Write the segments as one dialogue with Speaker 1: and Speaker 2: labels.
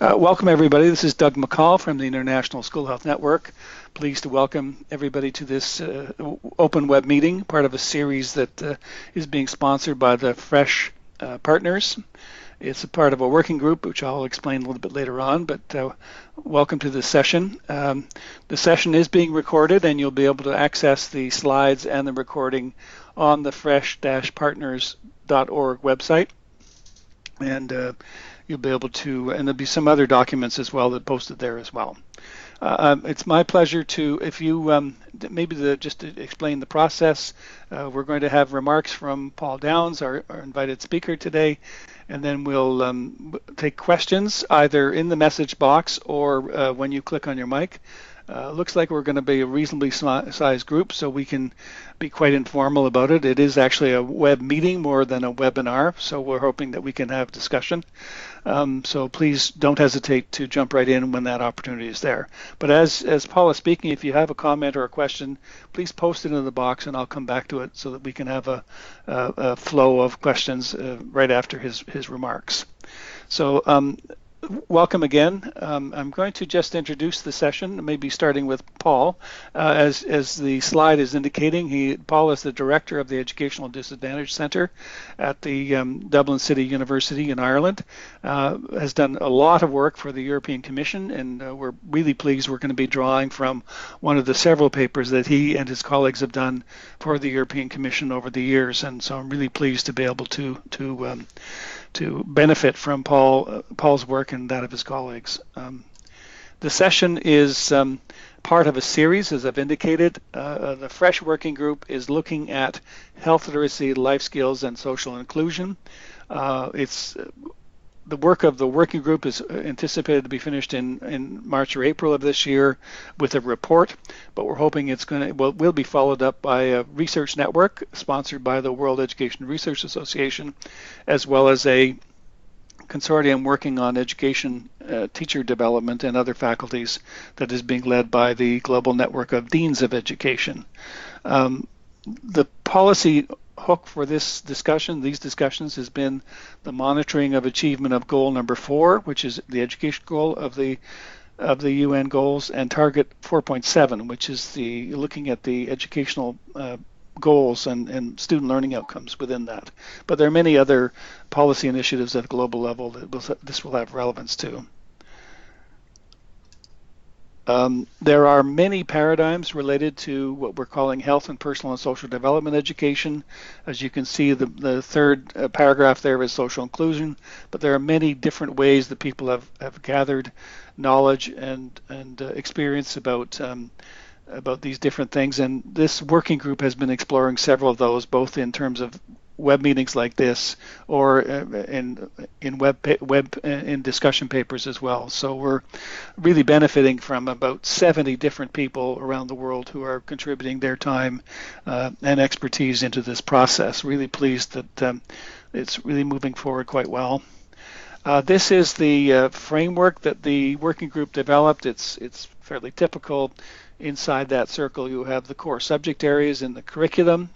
Speaker 1: Welcome, everybody. This is Doug McCall from the International School Health Network. Pleased to welcome everybody to this open web meeting, part of a series that is being sponsored by the FRESH partners. It's a part of a working group, which I'll explain a little bit later on, but welcome to this session. The session is being recorded, and you'll be able to access the slides and the recording on the fresh-partners.org website. And you'll be able to, and there'll be some other documents as well that posted there as well. It's my pleasure to, if you, just to explain the process, we're going to have remarks from Paul Downs, our invited speaker today, and then we'll take questions either in the message box or when you click on your mic. Looks like we're going to be a reasonably sized group, so we can be quite informal about it. It is actually a web meeting more than a webinar, so we're hoping that we can have discussion. So please don't hesitate to jump right in when that opportunity is there. But as Paul is speaking, if you have a comment or a question, please post it in the box and I'll come back to it so that we can have a flow of questions right after his remarks. So welcome again. I'm going to just introduce the session, maybe starting with Paul. As the slide is indicating, Paul is the director of the Educational Disadvantage Centre at the Dublin City University in Ireland. Has done a lot of work for the European Commission, and we're really pleased we're going to be drawing from one of the several papers that he and his colleagues have done for the European Commission over the years. And so I'm really pleased to be able to benefit from Paul's work and that of his colleagues. The session is part of a series, as I've indicated. The FRESH working group is looking at health literacy, life skills, and social inclusion. The work of the working group is anticipated to be finished in March or April of this year with a report, but we're hoping will be followed up by a research network sponsored by the World Education Research Association, as well as a consortium working on education, teacher development, and other faculties that is being led by the Global Network of Deans of Education. The policy hook for these discussions has been the monitoring of achievement of goal number 4, which is the education goal of the UN goals, and target 4.7, which is looking at the educational goals and student learning outcomes within that. But there are many other policy initiatives at a global level that this will have relevance to. There are many paradigms related to what we're calling health and personal and social development education. As you can see, the third paragraph there is social inclusion, but there are many different ways that people have gathered knowledge and experience about these different things. And this working group has been exploring several of those, both in terms of web meetings like this or in discussion papers as well. So we're really benefiting from about 70 different people around the world who are contributing their time and expertise into this process. Really pleased that it's really moving forward quite well. This is the framework that the working group developed. It's fairly typical. Inside that circle, you have the core subject areas in the curriculum,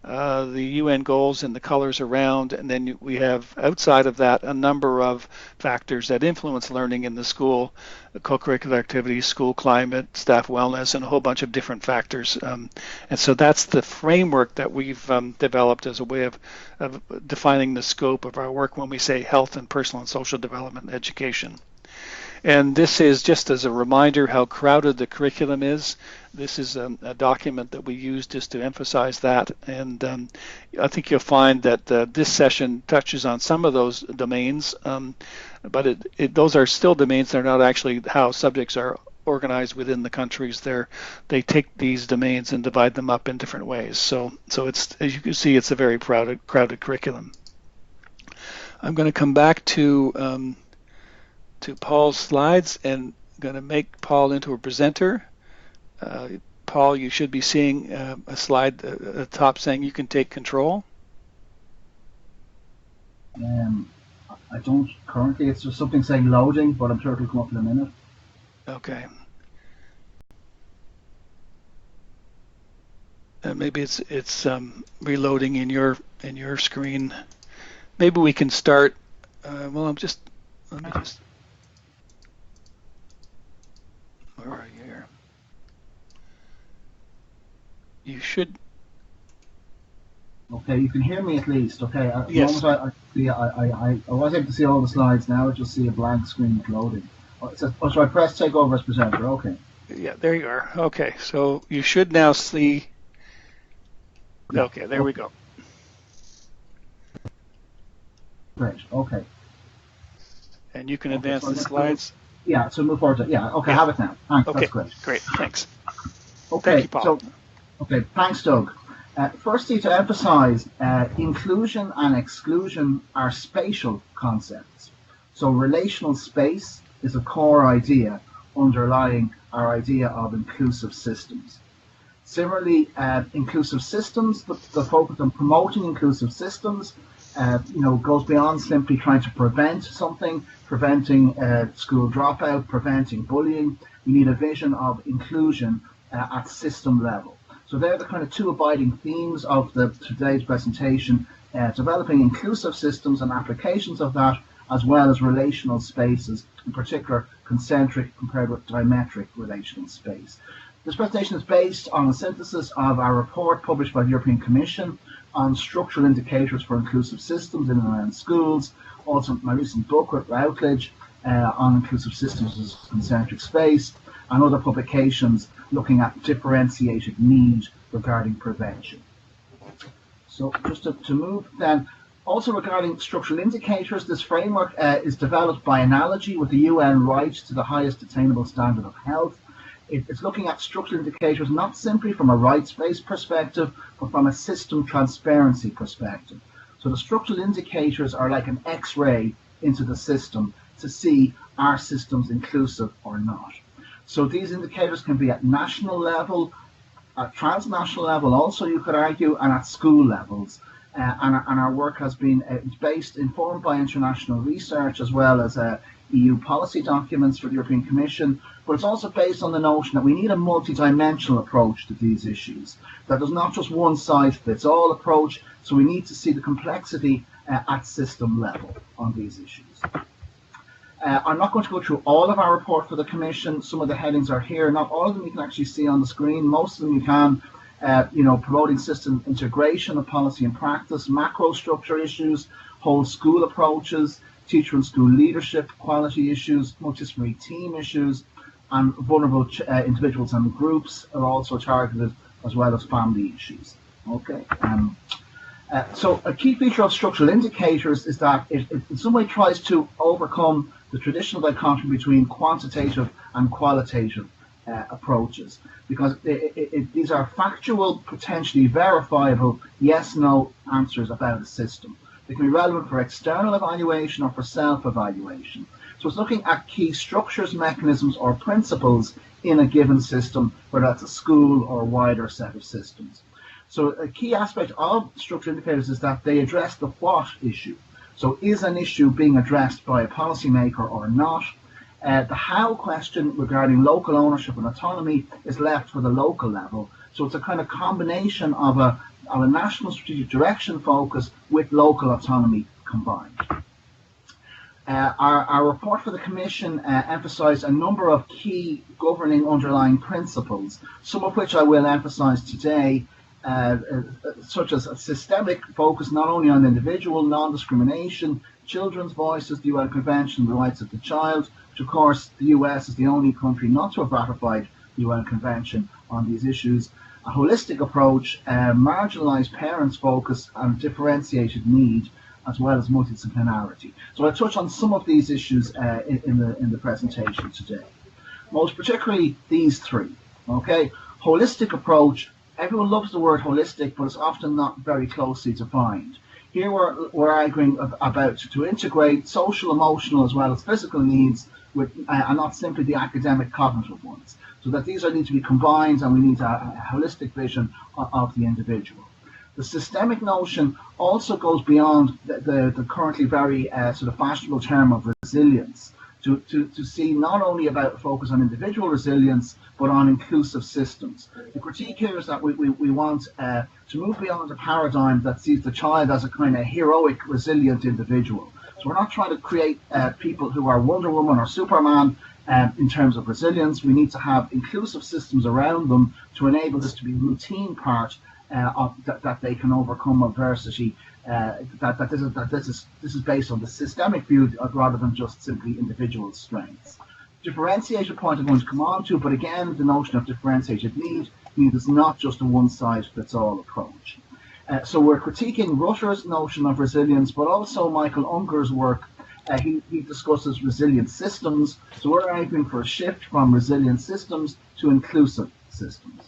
Speaker 1: the UN goals and the colors around, and then we have outside of that a number of factors that influence learning in the school, co-curricular activities, school climate, staff wellness, and a whole bunch of different factors. And so that's the framework that we've developed as a way of defining the scope of our work when we say health and personal and social development education. And this is just as a reminder how crowded the curriculum is. This is a document that we use just to emphasize that. And I think you'll find that this session touches on some of those domains, but those are still domains. They're not actually how subjects are organized within the countries. They take these domains and divide them up in different ways. So it's, as you can see, it's a very crowded curriculum. I'm going to come back to Paul's slides and going to make Paul into a presenter. Paul, you should be seeing a slide at the top saying you can take control.
Speaker 2: I don't currently. It's just something saying loading, but I'm sure it'll come up in a minute.
Speaker 1: Okay. Maybe it's reloading in your screen. Maybe we can start. Well, let me just where are you here? You should.
Speaker 2: Okay, you can hear me at least. Okay, at the
Speaker 1: Yes.
Speaker 2: moment I was able to see all the slides. Now I just see a blank screen loading. Oh, it says, oh, so I press take over as presenter. Okay.
Speaker 1: Yeah, there you are. Okay, so you should now see.
Speaker 2: Yeah.
Speaker 1: Okay, there we
Speaker 2: Okay.
Speaker 1: go.
Speaker 2: Great. Okay.
Speaker 1: And you can
Speaker 2: Okay.
Speaker 1: advance
Speaker 2: So
Speaker 1: the
Speaker 2: let's move.
Speaker 1: slides.
Speaker 2: Yeah. So move forward. Yeah. Okay. I
Speaker 1: Yeah.
Speaker 2: have it now. Thanks. That's
Speaker 1: Okay,
Speaker 2: great.
Speaker 1: great. Thanks. Thank you,
Speaker 2: Okay.
Speaker 1: Paul.
Speaker 2: So okay. Thanks, Doug. Firstly, to emphasize, inclusion and exclusion are spatial concepts. So relational space is a core idea underlying our idea of inclusive systems. Similarly, inclusive systems, the focus on promoting inclusive systems, goes beyond simply trying to prevent something, preventing school dropout, preventing bullying. We need a vision of inclusion at system level. So they're the kind of two abiding themes of today's presentation, developing inclusive systems and applications of that, as well as relational spaces, in particular concentric compared with diametric relational space. This presentation is based on a synthesis of our report published by the European Commission on structural indicators for inclusive systems in and around schools, also my recent book with Routledge on inclusive systems as concentric space, and other publications looking at differentiated need regarding prevention. So just to move then, also regarding structural indicators, this framework is developed by analogy with the UN right to the highest attainable standard of health. It's looking at structural indicators not simply from a rights-based perspective, but from a system transparency perspective. So the structural indicators are like an X-ray into the system to see are systems inclusive or not. So these indicators can be at national level, at transnational level also you could argue, and at school levels. And our work has been informed by international research as well as EU policy documents for the European Commission, but it's also based on the notion that we need a multidimensional approach to these issues. That there's not just one size fits all approach, so we need to see the complexity at system level on these issues. I'm not going to go through all of our report for the Commission. Some of the headings are here. Not all of them you can actually see on the screen. Most of them you can. Promoting system integration of policy and practice, macro structure issues, whole school approaches, teacher and school leadership, quality issues, multidisciplinary team issues, and vulnerable individuals and groups are also targeted, as well as family issues. Okay. So a key feature of structural indicators is that it in some way tries to overcome the traditional dichotomy between quantitative and qualitative approaches, because these are factual, potentially verifiable yes-no answers about a system. They can be relevant for external evaluation or for self-evaluation. So it's looking at key structures, mechanisms, or principles in a given system, whether that's a school or a wider set of systems. So a key aspect of structural indicators is that they address the what issue. So is an issue being addressed by a policymaker or not? The how question regarding local ownership and autonomy is left for the local level. So it's a kind of combination of a national strategic direction focus with local autonomy combined. Our report for the Commission emphasised a number of key governing underlying principles, some of which I will emphasise today, such as a systemic focus not only on individual non-discrimination, children's voices, the UN Convention on the Rights of the Child, which of course the US is the only country not to have ratified the UN Convention on these issues, a holistic approach, marginalised parents focus, and differentiated need, as well as multidisciplinarity. So I'll touch on some of these issues in the presentation today. Most particularly these three. Okay, holistic approach. Everyone loves the word holistic, but it's often not very closely defined. Here we're arguing about to integrate social, emotional, as well as physical needs with, and not simply the academic cognitive ones. So that these need to be combined, and we need a holistic vision of the individual. The systemic notion also goes beyond the currently very sort of fashionable term of resilience, to see not only about a focus on individual resilience, but on inclusive systems. The critique here is that we want to move beyond a paradigm that sees the child as a kind of heroic, resilient individual. So we're not trying to create people who are Wonder Woman or Superman. In terms of resilience, we need to have inclusive systems around them to enable this to be a routine part that they can overcome adversity. This is based on the systemic view rather than just simply individual strengths. Differentiated point I'm going to come on to, but again, the notion of differentiated need is not just a one-size-fits-all approach. So we're critiquing Rutter's notion of resilience, but also Michael Unger's work. He discusses resilient systems. So we're arguing for a shift from resilient systems to inclusive systems.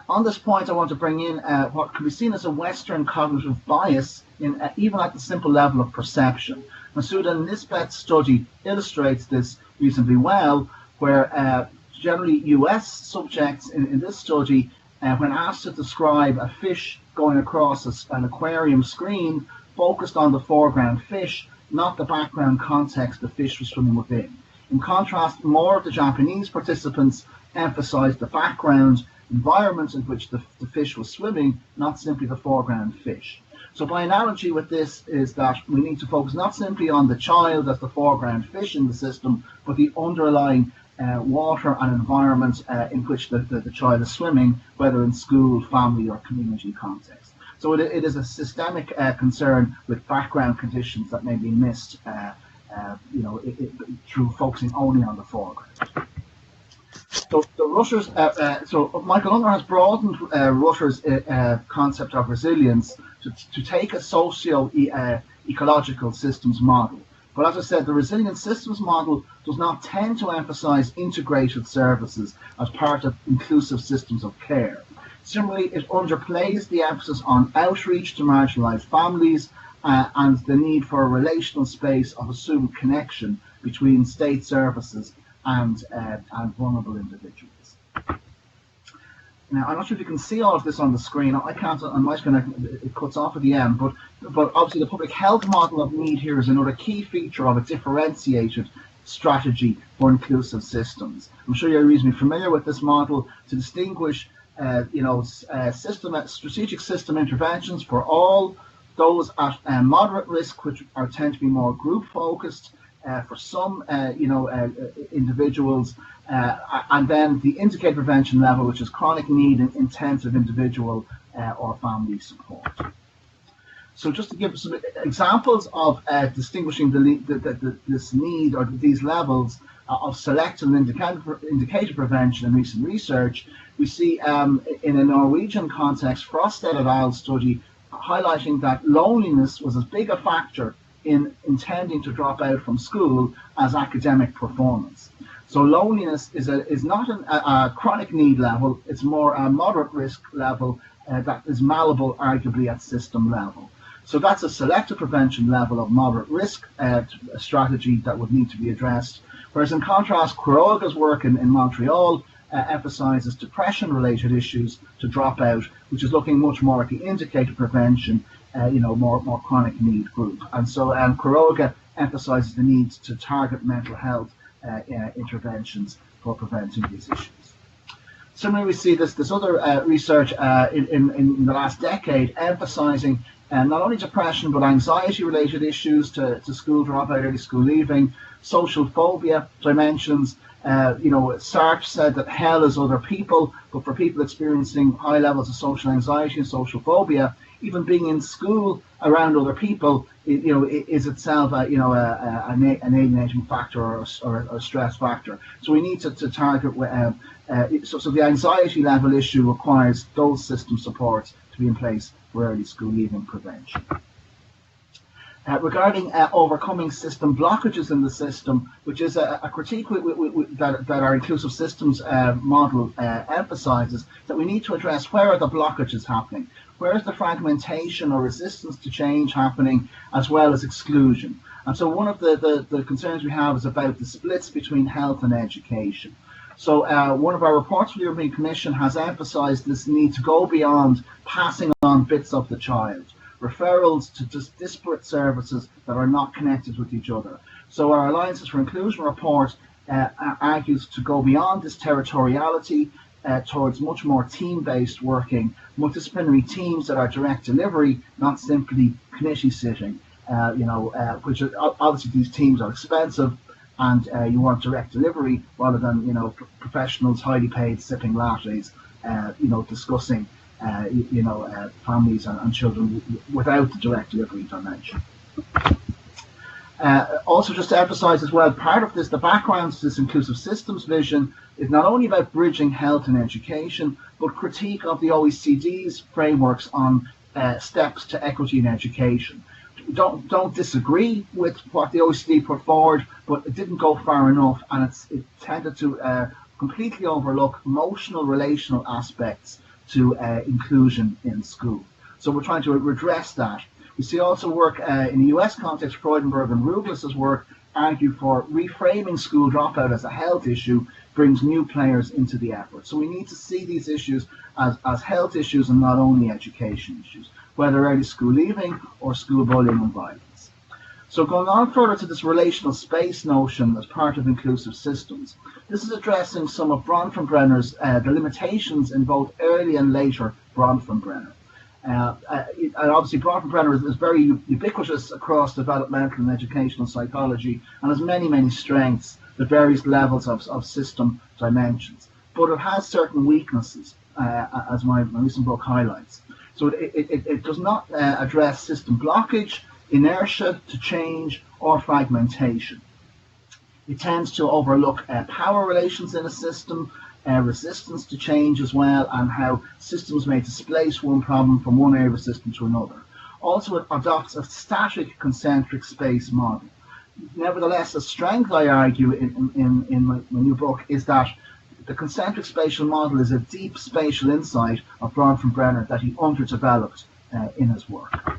Speaker 2: On this point, I want to bring in what can be seen as a Western cognitive bias, even at the simple level of perception. Masuda Nisbet's study illustrates this reasonably well, where generally US subjects in this study, when asked to describe a fish going across an aquarium screen, focused on the foreground fish, not the background context the fish was swimming within. In contrast, more of the Japanese participants emphasized the background environment in which the fish was swimming, not simply the foreground fish. So by analogy with this is that we need to focus not simply on the child as the foreground fish in the system, but the underlying water and environment in which the child is swimming, whether in school, family, or community context. So it is a systemic concern with background conditions that may be missed, through focusing only on the foreground. So Michael Unger has broadened Rutter's concept of resilience to take a socio-ecological systems model. But as I said, the resilient systems model does not tend to emphasize integrated services as part of inclusive systems of care. Similarly, it underplays the emphasis on outreach to marginalized families and the need for a relational space of assumed connection between state services and vulnerable individuals. Now, I'm not sure if you can see all of this on the screen. I can't. I'm just going to. It cuts off at the end, but obviously the public health model of need here is another key feature of a differentiated strategy for inclusive systems. I'm sure you're reasonably familiar with this model to distinguish, strategic system interventions for all those at moderate risk, which tend to be more group focused. For some, individuals, and then the indicated prevention level, which is chronic need and intensive individual or family support. So just to give some examples of distinguishing this need or these levels of selective and indicated prevention in recent research, we see in a Norwegian context, Frosted et al. Study highlighting that loneliness was as big a factor in intending to drop out from school as academic performance. So loneliness is not a chronic need level, it's more a moderate risk level that is malleable arguably at system level. So that's a selective prevention level of moderate risk strategy that would need to be addressed. Whereas in contrast, Quiroga's work in Montreal emphasizes depression-related issues to drop out, which is looking much more at the indicated prevention, more chronic need group. And so Quiroga emphasizes the need to target mental health interventions for preventing these issues. Similarly, we see this other research in the last decade emphasizing not only depression but anxiety-related issues to school dropout, early school leaving, social phobia dimensions. Sartre said that hell is other people, but for people experiencing high levels of social anxiety and social phobia, even being in school around other people, is itself an alienating factor or a stress factor. So we need to target. So the anxiety level issue requires those system supports to be in place for early school leaving prevention. Regarding overcoming system blockages in the system, which is a critique that our inclusive systems model emphasizes, that we need to address where are the blockages happening, where is the fragmentation or resistance to change happening, as well as exclusion. And so one of the concerns we have is about the splits between health and education. So one of our reports from the European Commission has emphasized this need to go beyond passing on bits of the child, referrals to just disparate services that are not connected with each other. So our Alliances for Inclusion report argues to go beyond this territoriality towards much more team-based working, multidisciplinary teams that are direct delivery, not simply committee sitting, which are, obviously these teams are expensive and you want direct delivery rather than professionals highly paid sipping lattes, discussing families and children without the direct delivery dimension. Also, just to emphasize as well, part of this, the background to this inclusive systems vision is not only about bridging health and education, but critique of the OECD's frameworks on steps to equity in education. Don't disagree with what the OECD put forward, but it didn't go far enough, and it tended to completely overlook emotional, relational aspects to inclusion in school. So we're trying to redress that. We see also work in the US context, Freudenberg and Ruggles' work argue for reframing school dropout as a health issue brings new players into the effort. So we need to see these issues as health issues and not only education issues, whether early school leaving or school bullying and violence. So going on further to this relational space notion as part of inclusive systems, this is addressing some of Bronfenbrenner's, the limitations in both early and later Bronfenbrenner. And obviously Bronfenbrenner is very ubiquitous across developmental and educational psychology and has many, many strengths at various levels of system dimensions. But it has certain weaknesses, as my recent book highlights. So it does not address system blockage, inertia to change, or fragmentation. It tends to overlook power relations in a system, resistance to change as well, and how systems may displace one problem from one area of a system to another. Also, it adopts a static concentric space model. Nevertheless, a strength, I argue, in my new book is that the concentric spatial model is a deep spatial insight of Bronfenbrenner that he underdeveloped in his work.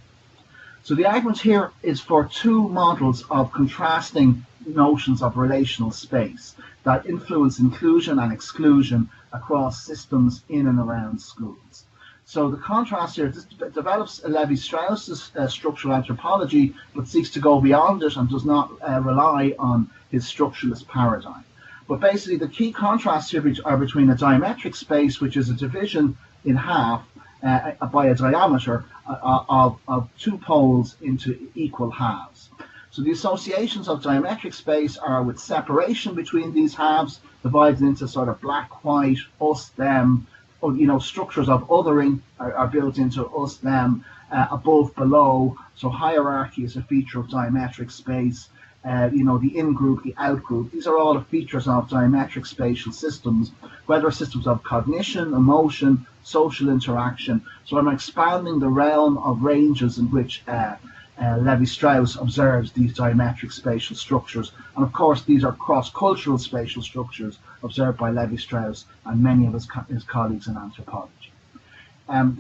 Speaker 2: So the argument here is for two models of contrasting notions of relational space that influence inclusion and exclusion across systems in and around schools. So the contrast here, this develops Levi-Strauss's structural anthropology, but seeks to go beyond it and does not rely on his structuralist paradigm. But basically the key contrasts here are between a diametric space, which is a division in half by a diameter of two poles into equal halves. So the associations of diametric space are with separation between these halves, divided into sort of black, white, us, them, or, structures of othering are built into us, them, above, below. So hierarchy is a feature of diametric space. The in-group, the out-group, these are all the features of diametric spatial systems, whether systems of cognition, emotion, social interaction. So I'm expanding the realm of ranges in which Levi-Strauss observes these diametric spatial structures. And of course, these are cross-cultural spatial structures observed by Levi-Strauss and many of his colleagues in anthropology. I'll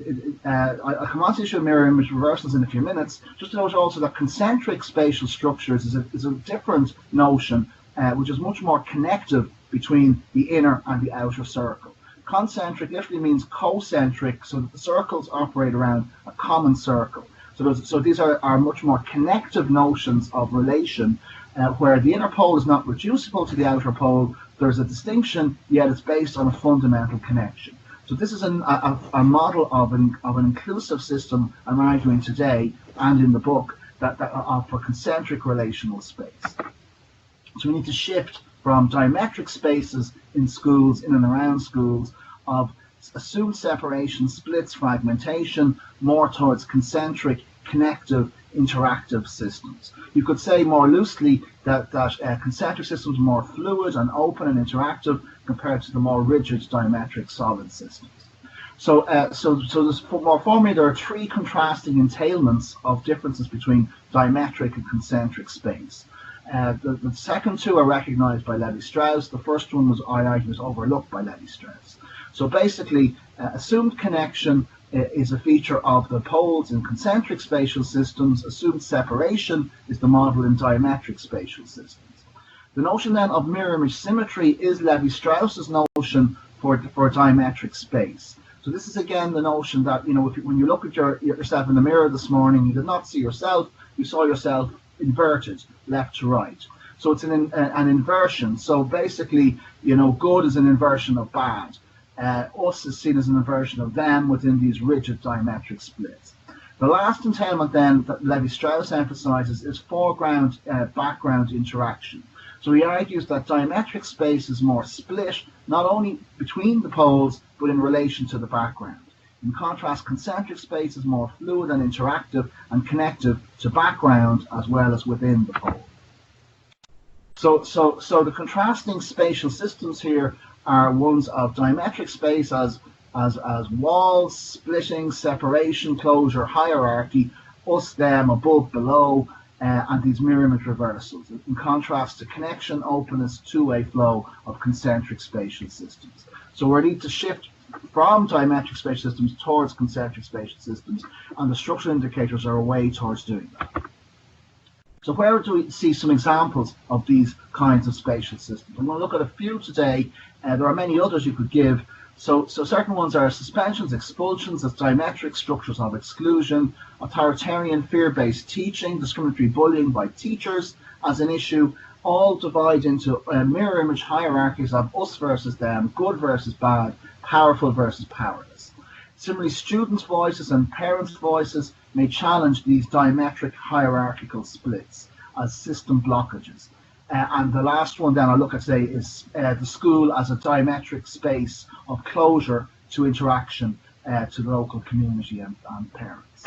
Speaker 2: come on to the issue of mirror image reversals in a few minutes. Just to note also that concentric spatial structures is a different notion, which is much more connective between the inner and the outer circle. Concentric literally means concentric, so that the circles operate around a common circle. So these are much more connective notions of relation, where the inner pole is not reducible to the outer pole. There's a distinction, yet it's based on a fundamental connection. So this is a model of an inclusive system I'm arguing today and in the book that for concentric relational space. So we need to shift from diametric spaces in schools, in and around schools, of assumed separation, splits, fragmentation, more towards concentric, connective, interactive systems. You could say more loosely that concentric systems are more fluid and open and interactive compared to the more rigid diametric solid systems. So there's more formally, there are three contrasting entailments of differences between diametric and concentric space. The second two are recognized by Levi-Strauss. The first one was, I argue, was overlooked by Levi-Strauss. So basically, assumed connection is a feature of the poles in concentric spatial systems. Assumed separation is the model in diametric spatial systems. The notion then of mirror image symmetry is Levi-Strauss's notion for diametric space. So this is again the notion that, when you look at yourself in the mirror this morning, you did not see yourself, you saw yourself inverted, left to right. So it's an inversion. So basically, good is an inversion of bad. Us is seen as an inversion of them within these rigid diametric splits. The last entailment then that Levi-Strauss emphasizes is foreground-background interaction. So he argues that diametric space is more split, not only between the poles, but in relation to the background. In contrast, concentric space is more fluid and interactive and connective to background as well as within the pole. So the contrasting spatial systems here are ones of diametric space as walls, splitting, separation, closure, hierarchy, us, them, above, below, and these mirror image reversals, in contrast to connection, openness, two-way flow of concentric spatial systems. So we need to shift from diametric spatial systems towards concentric spatial systems, and the structural indicators are a way towards doing that. So where do we see some examples of these kinds of spatial systems? I'm going to look at a few today. There are many others you could give. So certain ones are suspensions, expulsions as diametric structures of exclusion, authoritarian fear-based teaching, discriminatory bullying by teachers as an issue, all divide into mirror image hierarchies of us versus them, good versus bad, powerful versus powerless. Similarly, students' voices and parents' voices may challenge these diametric hierarchical splits as system blockages. And the last one then I'll look at today is the school as a diametric space of closure to interaction to the local community and parents.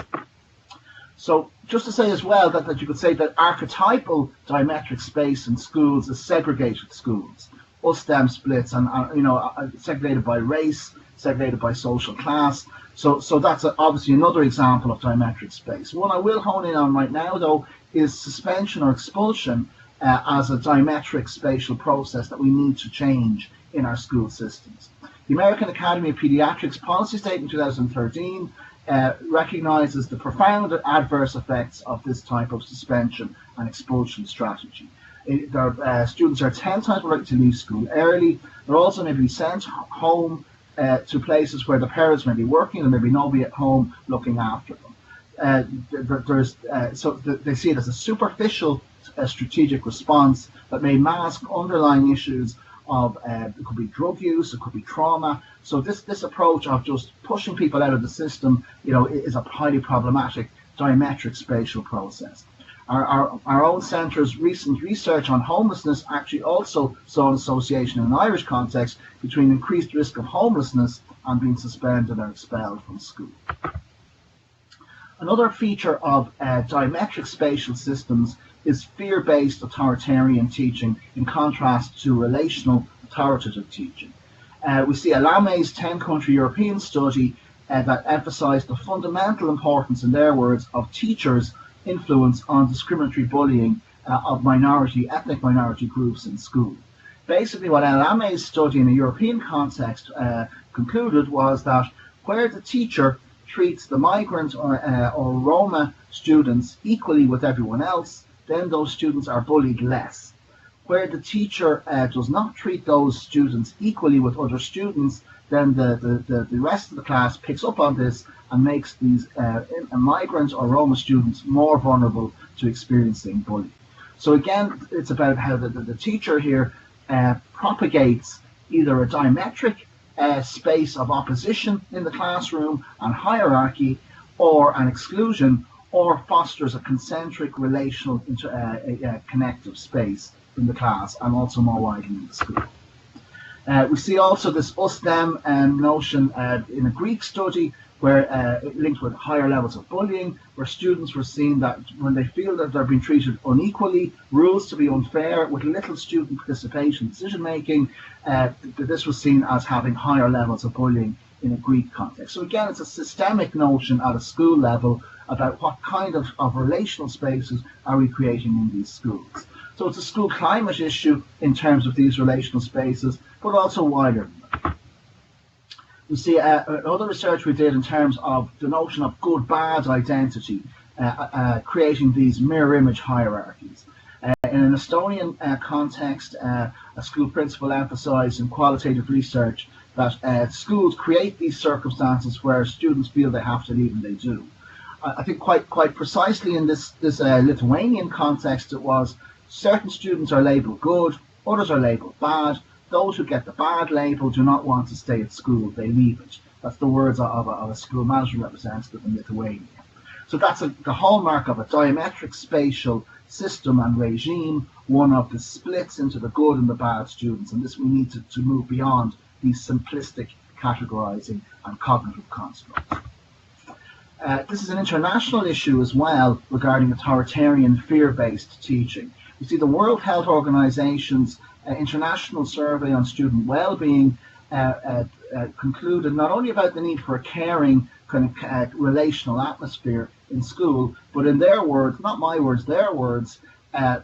Speaker 2: So just to say as well that you could say that archetypal diametric space in schools is segregated schools, us, them splits, and segregated by race, segregated by social class. So that's obviously another example of diametric space. One I will hone in on right now, though, is suspension or expulsion as a diametric spatial process that we need to change in our school systems. The American Academy of Pediatrics policy statement 2013 recognizes the profound adverse effects of this type of suspension and expulsion strategy. Students are 10 times more likely to leave school early. They're also may be sent home to places where the parents may be working and there may be nobody at home looking after them. So they see it as a superficial strategic response that may mask underlying issues of it could be drug use, it could be trauma. So this approach of just pushing people out of the system, is a highly problematic diametric spatial process. Our own centre's recent research on homelessness actually also saw an association in an Irish context between increased risk of homelessness and being suspended or expelled from school. Another feature of diametric spatial systems is fear-based authoritarian teaching in contrast to relational authoritative teaching. We see Alame's 10-country European study that emphasized the fundamental importance, in their words, of teachers' influence on discriminatory bullying of ethnic minority groups in school. Basically, what Alame's study in a European context concluded was that where the teacher treats the migrant or Roma students equally with everyone else, then those students are bullied less. Where the teacher does not treat those students equally with other students, then the rest of the class picks up on this and makes these migrant or Roma students more vulnerable to experiencing bullying. So again, it's about how the teacher here propagates either a diametric space of opposition in the classroom and hierarchy, or an exclusion, or fosters a concentric relational connective space in the class and also more widely in the school. We see also this us-them notion in a Greek study where it linked with higher levels of bullying, where students were seen that when they feel that they're being treated unequally, rules to be unfair, with little student participation in decision making, this was seen as having higher levels of bullying in a Greek context. So again, it's a systemic notion at a school level about what kind of relational spaces are we creating in these schools. So it's a school climate issue in terms of these relational spaces, but also wider than that. We see other research we did in terms of the notion of good-bad identity, creating these mirror image hierarchies. In an Estonian context, a school principal emphasized in qualitative research that schools create these circumstances where students feel they have to leave, and they do. I think quite precisely in this Lithuanian context, it was certain students are labelled good, others are labelled bad. Those who get the bad label do not want to stay at school, they leave it. That's the words of a school management representative in Lithuania. So that's the hallmark of a diametric spatial system and regime, one of the splits into the good and the bad students. And this we need to move beyond these simplistic categorizing and cognitive constructs. This is an international issue as well regarding authoritarian fear-based teaching. You see, the World Health Organization's international survey on student well-being concluded not only about the need for a caring kind of relational atmosphere in school, but in their words, not my words, their words,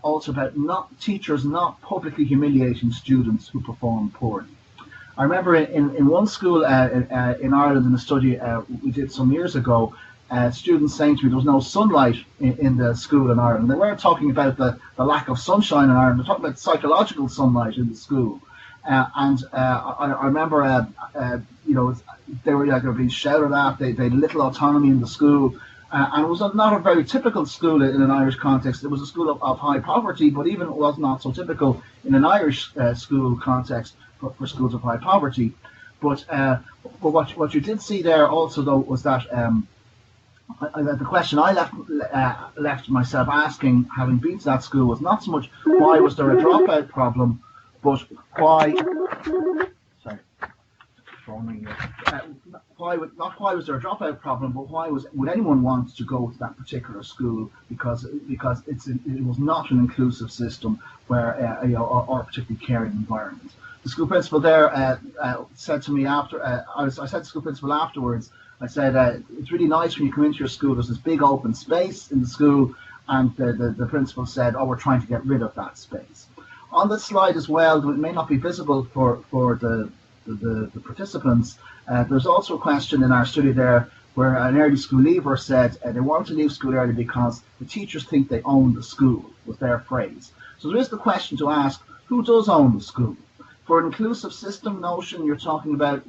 Speaker 2: also about teachers not publicly humiliating students who perform poorly. I remember in one school in Ireland, in a study we did some years ago, students saying to me there was no sunlight in the school in Ireland. They weren't talking about the lack of sunshine in Ireland, they're talking about psychological sunlight in the school. I remember, they were being shouted at, they had little autonomy in the school. And it was not a very typical school in an Irish context. It was a school of high poverty, but even it was not so typical in an Irish school context for schools of high poverty. But what you did see there also, though, was that the question I left myself asking, having been to that school, was not so much why was there a dropout problem, but why. Sorry. Not why was there a dropout problem, but would anyone want to go to that particular school because it was not an inclusive system where or a particularly caring environment. The school principal there said to me after I said to the school principal afterwards, I said it's really nice when you come into your school. There's this big open space in the school, and the principal said, "Oh, we're trying to get rid of that space." On this slide as well, it may not be visible for the participants. There's also a question in our study there where an early school leaver said they want to leave school early because the teachers think they own the school, was their phrase. So there is the question to ask, who does own the school? For an inclusive system notion, you're talking about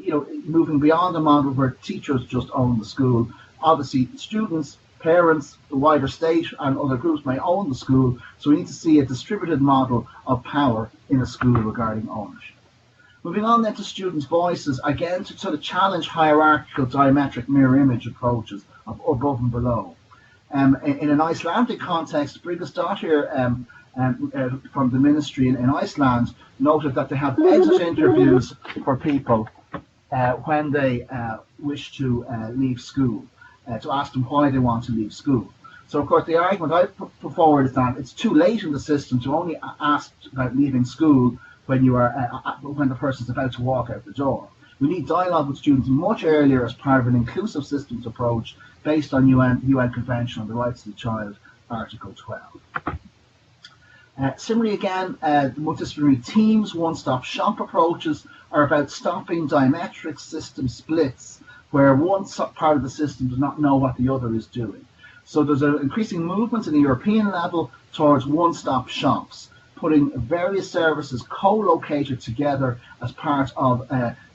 Speaker 2: moving beyond a model where teachers just own the school. Obviously, students, parents, the wider state and other groups may own the school, so we need to see a distributed model of power in a school regarding ownership. Moving on then to students' voices, again to sort of challenge hierarchical diametric mirror image approaches of above and below. In an Icelandic context, Brigasdottir from the ministry in Iceland noted that they have exit interviews for people when they wish to leave school, to ask them why they want to leave school. So, of course, the argument I put forward is that it's too late in the system to only ask about leaving school when when the person's about to walk out the door. We need dialogue with students much earlier as part of an inclusive systems approach based on UN Convention on the Rights of the Child, Article 12. Similarly, again, the multidisciplinary teams, one-stop shop approaches are about stopping diametric system splits where one part of the system does not know what the other is doing. So there's an increasing movement in the European level towards one-stop shops, putting various services co-located together as part of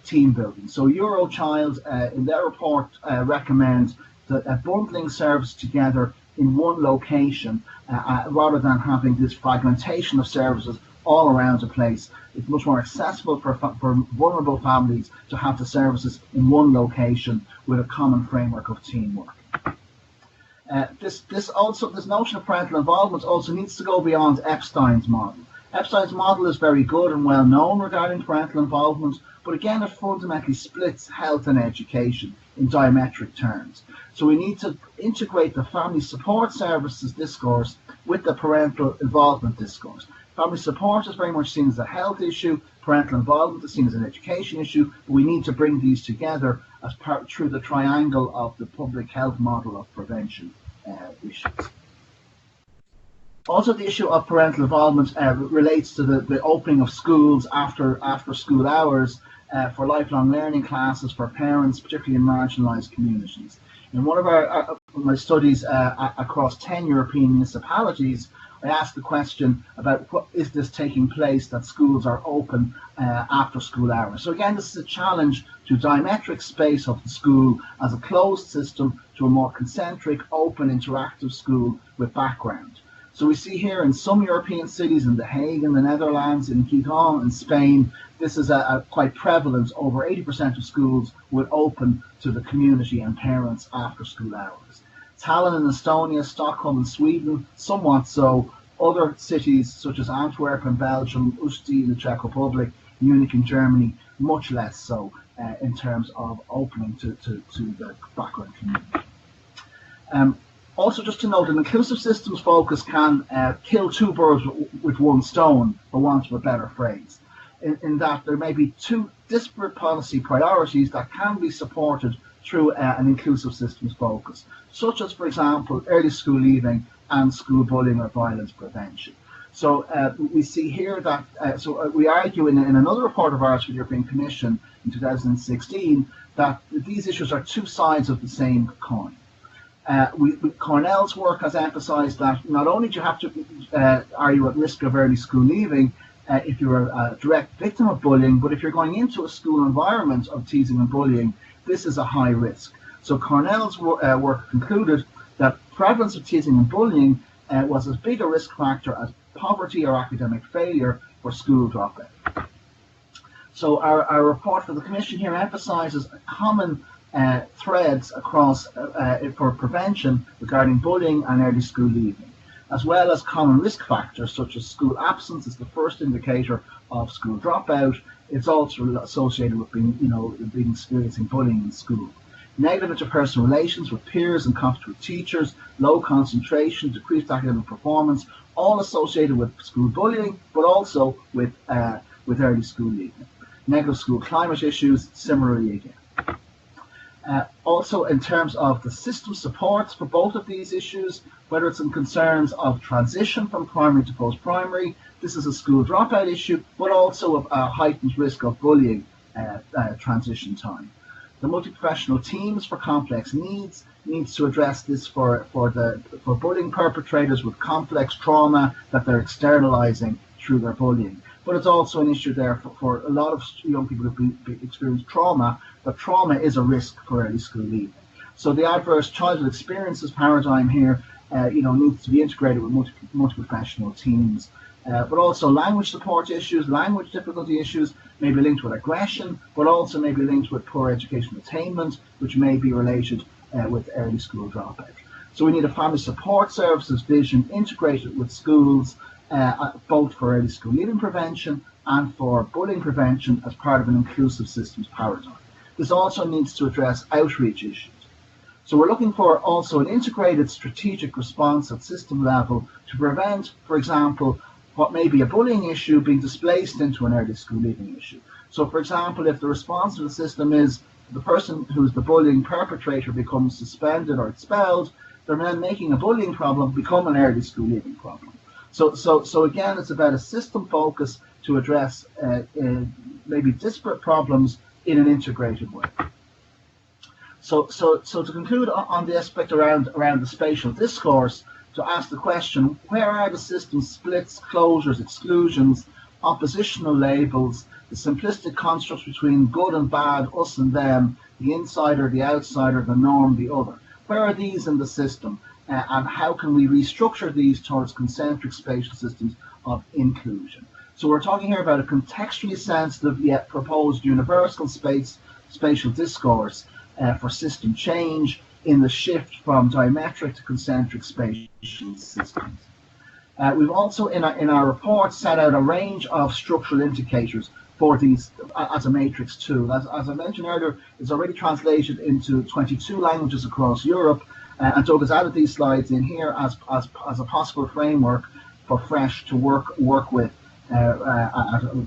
Speaker 2: team building. So Eurochild, in their report, recommends that bundling services together in one location rather than having this fragmentation of services all around the place. It's much more accessible for vulnerable families to have the services in one location with a common framework of teamwork. This notion of parental involvement also needs to go beyond Epstein's model. Epstein's model is very good and well known regarding parental involvement, but again it fundamentally splits health and education in diametric terms. So we need to integrate the family support services discourse with the parental involvement discourse. Family support is very much seen as a health issue, parental involvement is seen as an education issue, but we need to bring these together as part through the triangle of the public health model of prevention issues. Also, the issue of parental involvement relates to the opening of schools after school hours for lifelong learning classes for parents, particularly in marginalised communities. In one of my studies across 10 European municipalities, I asked the question about what is this taking place that schools are open after school hours. So again, this is a challenge to diametric space of the school as a closed system to a more concentric, open, interactive school with background. So we see here in some European cities, in The Hague in the Netherlands, in Gijón in Spain, this is quite prevalent. Over 80% of schools would open to the community and parents after school hours. Tallinn in Estonia, Stockholm in Sweden, somewhat so. Other cities such as Antwerp in Belgium, Usti in the Czech Republic, Munich in Germany, much less so in terms of opening to the background community. Also, just to note, an inclusive systems focus can kill two birds with one stone, for want of a better phrase, in that there may be two disparate policy priorities that can be supported through an inclusive systems focus, such as, for example, early school leaving and school bullying or violence prevention. So we see here that, we argue in another report of ours for the European Commission in 2016 that these issues are two sides of the same coin. Cornell's work has emphasised that not only do you have to are you at risk of early school leaving if you're a direct victim of bullying, but if you're going into a school environment of teasing and bullying, this is a high risk. So Cornell's work concluded that prevalence of teasing and bullying was as big a risk factor as poverty or academic failure for school dropout. So our report for the Commission here emphasises common threads across for prevention regarding bullying and early school leaving, as well as common risk factors such as school absence is the first indicator of school dropout. It's also associated with being experiencing bullying in school. Negative interpersonal relations with peers and conflict with teachers, low concentration, decreased academic performance, all associated with school bullying, but also with early school leaving. Negative school climate issues, similarly again. Also, in terms of the system supports for both of these issues, whether it's in concerns of transition from primary to post-primary, this is a school dropout issue, but also a heightened risk of bullying transition time. The multi-professional teams for complex needs to address this for bullying perpetrators with complex trauma that they're externalizing through their bullying. But it's also an issue there for a lot of young people who've experienced trauma, but trauma is a risk for early school leaving. So the adverse childhood experiences paradigm here, needs to be integrated with multi-professional teams. But also language support issues, language difficulty issues may be linked with aggression, but also may be linked with poor educational attainment, which may be related with early school dropout. So we need a family support services vision integrated with schools, both for early school leaving prevention and for bullying prevention as part of an inclusive systems paradigm. This also needs to address outreach issues. So we're looking for also an integrated strategic response at system level to prevent, for example, what may be a bullying issue being displaced into an early school leaving issue. So, for example, if the response to the system is the person who's the bullying perpetrator becomes suspended or expelled, they're then making a bullying problem become an early school leaving problem. So again, it's about a system focus to address maybe disparate problems in an integrated way. So to conclude on the aspect around the spatial discourse, to ask the question, where are the system splits, closures, exclusions, oppositional labels, the simplistic constructs between good and bad, us and them, the insider, the outsider, the norm, the other? Where are these in the system, and how can we restructure these towards concentric spatial systems of inclusion? So we're talking here about a contextually sensitive yet proposed universal spatial discourse for system change in the shift from diametric to concentric spatial systems. We've also, in our report, set out a range of structural indicators for these as a matrix tool. As I mentioned earlier, it's already translated into 22 languages across Europe, and Doug has added these slides in here as a possible framework for FRESH to work with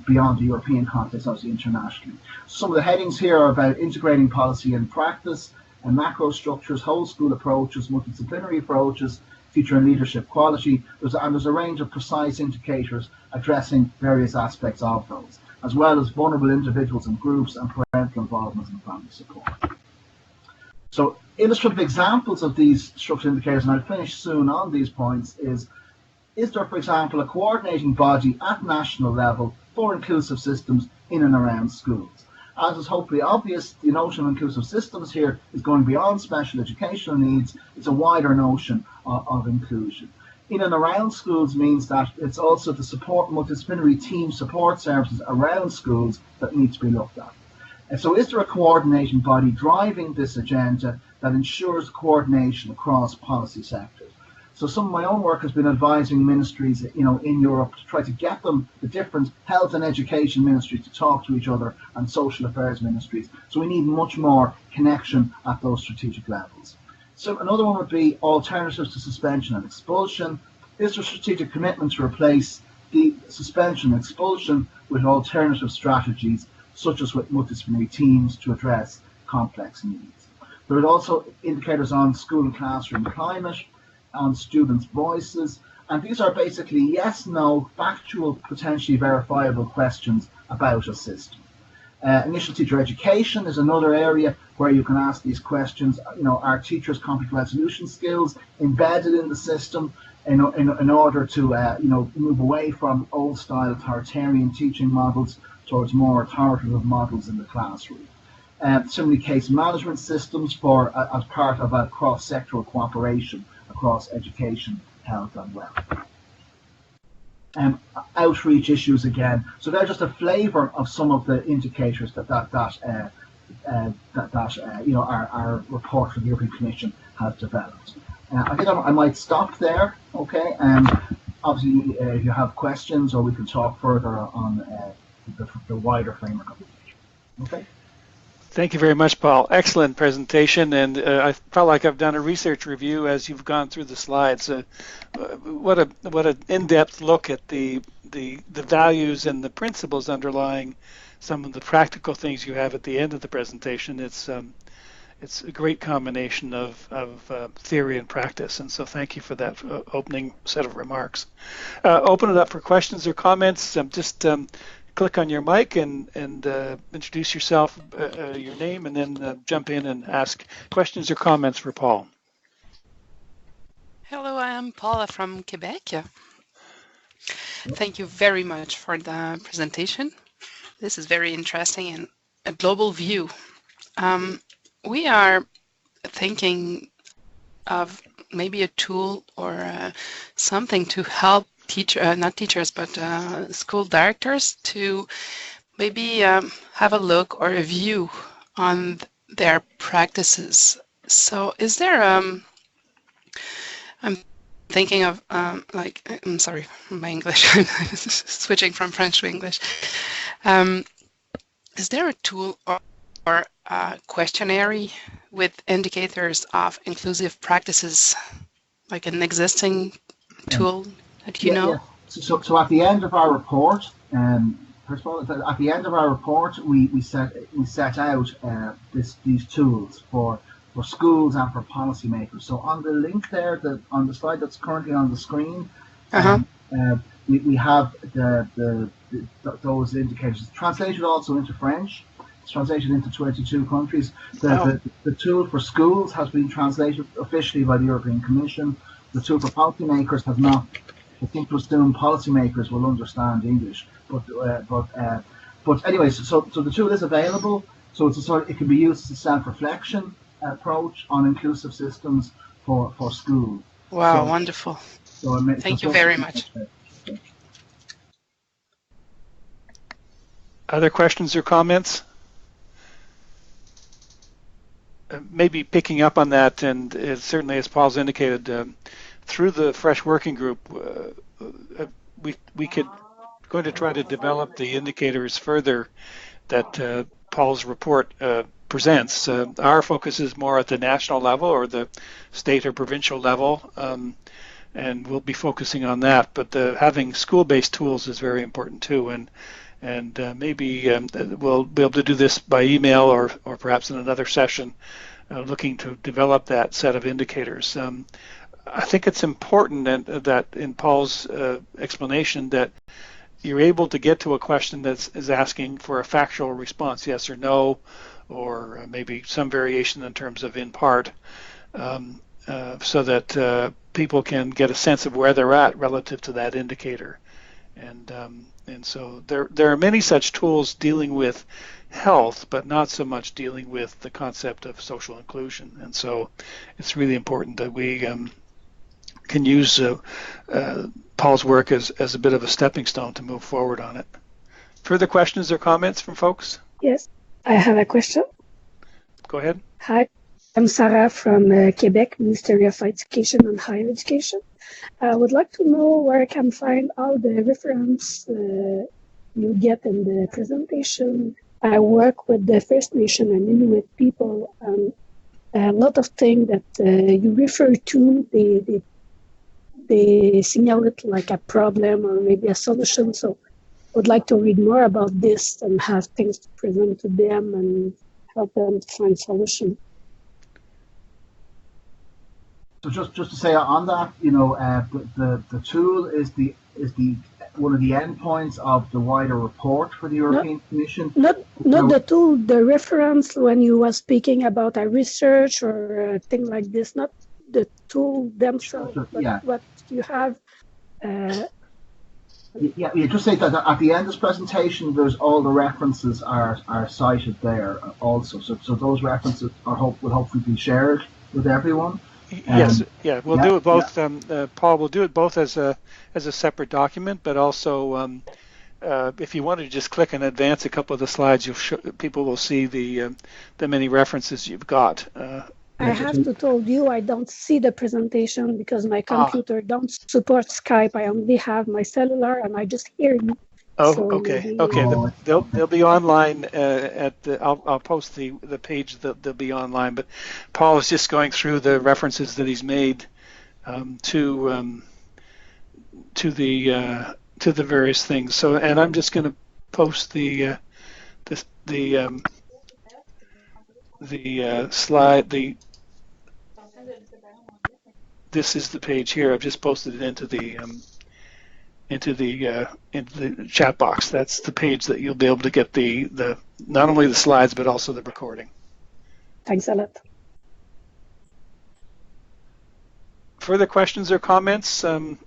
Speaker 2: beyond the European context, obviously internationally. Some of the headings here are about integrating policy and practice, and macro structures, whole school approaches, multidisciplinary approaches, teacher and leadership quality. There's a range of precise indicators addressing various aspects of those, as well as vulnerable individuals and groups and parental involvement and family support. So illustrative examples of these structural indicators, and I'll finish soon on these points, is there, for example, a coordinating body at national level for inclusive systems in and around schools? As is hopefully obvious, the notion of inclusive systems here is going beyond special educational needs. It's a wider notion of inclusion. In and around schools means that it's also the support multidisciplinary team support services around schools that need to be looked at. And so is there a coordinating body driving this agenda that ensures coordination across policy sectors? So some of my own work has been advising ministries, in Europe to try to get them, the different health and education ministries, to talk to each other, and social affairs ministries. So we need much more connection at those strategic levels. So another one would be alternatives to suspension and expulsion. Is there strategic commitment to replace the suspension and expulsion with alternative strategies, such as with multidisciplinary teams to address complex needs? There are also indicators on school and classroom climate, on students' voices, and these are basically yes, no, factual, potentially verifiable questions about a system. Initial teacher education is another area where you can ask these questions. Are teachers' conflict resolution skills embedded in the system in order to move away from old-style authoritarian teaching models towards more authoritative models in the classroom? Similarly, case management systems as part of a cross-sectoral cooperation across education, health, and wealth. Outreach issues again. So they're just a flavour of some of the indicators that our report from the European Commission has developed. I think I might stop there. Okay. Obviously, if you have questions, or we can talk further on the wider framework of the picture. Okay.
Speaker 1: Thank you very much, Paul. Excellent presentation, and I felt like I've done a research review as you've gone through the slides. What an in-depth look at the values and the principles underlying some of the practical things you have at the end of the presentation. It's a great combination of theory and practice, and so thank you for that opening set of remarks. Open it up for questions or comments. Just click on your mic and introduce yourself, your name, and then jump in and ask questions or comments for Paul.
Speaker 3: Hello, I'm Paula from Quebec. Thank you very much for the presentation. This is very interesting and a global view. We are thinking of maybe a tool or something to help not teachers, but school directors to maybe have a look or a view on their practices. So is there, I'm thinking of I'm sorry, my English, switching from French to English. Is there a tool or a questionnaire with indicators of inclusive practices, like an existing tool that you know?
Speaker 2: Yeah. So at the end of our report, first of all, at the end of our report, we set out these tools for schools and for policymakers. So on the link there, on the slide that's currently on the screen, we have those indicators. It's translated also into French. It's translated into 22 countries. The tool for schools has been translated officially by the European Commission. The tool for policymakers has not. I think to assume policymakers will understand English, but anyways, so the tool is available. So it can be used as a self-reflection approach on inclusive systems for schools.
Speaker 3: Wow, wonderful! Thank you very much.
Speaker 1: Other questions or comments? Maybe picking up on that, and certainly as Paul's indicated, through the Fresh Working Group, we could going to try to develop the indicators further that Paul's report presents. Our focus is more at the national level or the state or provincial level, and we'll be focusing on that. But having school-based tools is very important too, and maybe we'll be able to do this by email or perhaps in another session, looking to develop that set of indicators. I think it's important that in Paul's explanation that you're able to get to a question that is asking for a factual response, yes or no, or maybe some variation in terms of in part, so that people can get a sense of where they're at relative to that indicator. And so there are many such tools dealing with health, but not so much dealing with the concept of social inclusion. And so it's really important that we can use Paul's work as a bit of a stepping stone to move forward on it. Further questions or comments from folks?
Speaker 4: Yes. I have a question.
Speaker 1: Go ahead.
Speaker 4: Hi, I'm Sarah from Quebec, Ministry of Education and Higher Education. I would like to know where I can find all the reference you get in the presentation. I work with the First Nation and Inuit people, and a lot of things that you refer to, they signal it like a problem or maybe a solution. So I would like to read more about this and have things to present to them and help them to find solution.
Speaker 2: So just to say on that, the tool is the one of the endpoints of the wider report for the European Commission.
Speaker 4: Not the tool, the reference when you were speaking about a research or a thing like this, not the tool themselves, but what you have.
Speaker 2: Just say that at the end of this presentation, there's all the references are cited there also. So those references will hopefully be shared with everyone.
Speaker 1: Yes, we'll do it both. Paul, we'll do it both as a separate document, but also if you want to just click and advance a couple of the slides, people will see the many references you've got.
Speaker 4: I have to tell you, I don't see the presentation because my computer don't support Skype. I only have my cellular, and I just hear you.
Speaker 1: Oh, so okay. They'll be online I'll post the page that they'll be online. But Paul is just going through the references that he's made to the various things. So, and I'm just going to post the slide. This is the page here. I've just posted it into the chat box. That's the page that you'll be able to get the not only the slides but also the recording.
Speaker 4: Thanks a lot.
Speaker 1: Further questions or comments? I've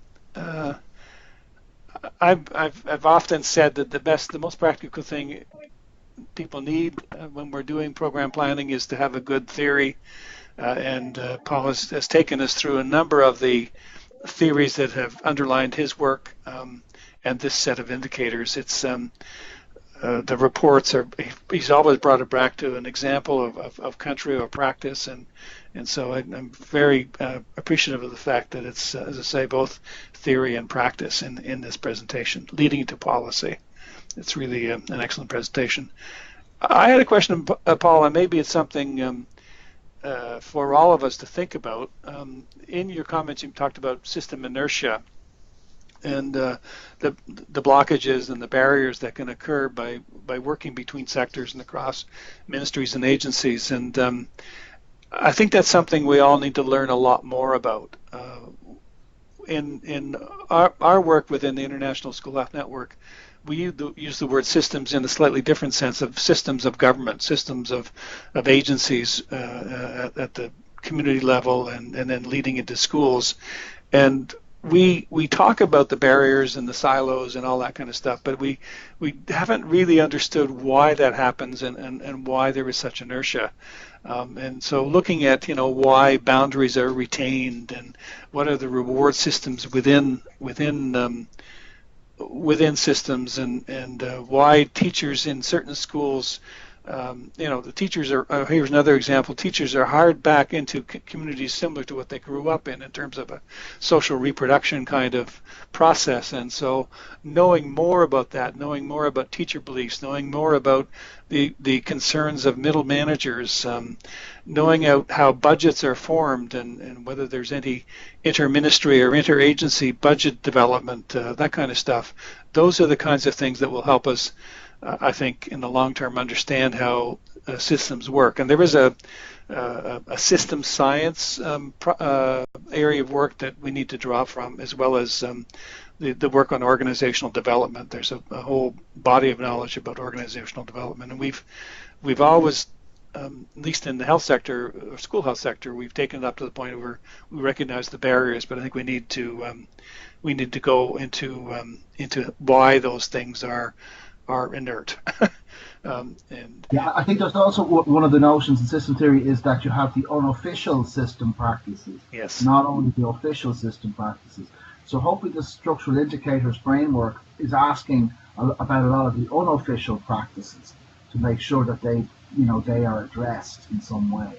Speaker 1: often said that the most practical thing people need when we're doing program planning is to have a good theory, and Paul has taken us through a number of the theories that have underlined his work and this set of indicators. It's the reports he's always brought it back to an example of country or practice, and so I'm very appreciative of the fact that it's, as I say, both theory and practice in this presentation leading to policy. It's really an excellent presentation. I had a question, Paul, and maybe it's something for all of us to think about. In your comments, you talked about system inertia and the blockages and the barriers that can occur by working between sectors and across ministries and agencies. And I think that's something we all need to learn a lot more about. In our work within the International School Health Network, we use the word systems in a slightly different sense of systems of government, systems of agencies at the community level and then leading into schools. And we talk about the barriers and the silos and all that kind of stuff, but we haven't really understood why that happens and why there is such inertia. And so looking at why boundaries are retained and what are the reward systems within systems and why teachers in certain schools, the teachers are, here's another example, teachers are hired back into communities similar to what they grew up in terms of a social reproduction kind of process. And so knowing more about that, knowing more about teacher beliefs, knowing more about the concerns of middle managers, knowing how budgets are formed and whether there's any inter-ministry or inter-agency budget development, that kind of stuff. Those are the kinds of things that will help us, I think, in the long term, understand how systems work. And there is a system science area of work that we need to draw from, as well as the work on organizational development. There's a whole body of knowledge about organizational development, and we've always, at least in the health sector or school health sector, we've taken it up to the point where we recognize the barriers, but I think we need to go into why those things are inert.
Speaker 2: I think there's also one of the notions in system theory is that you have the unofficial system practices,
Speaker 1: yes,
Speaker 2: not only the official system practices. So hopefully the structural indicators framework is asking about a lot of the unofficial practices to make sure that they are addressed in some way.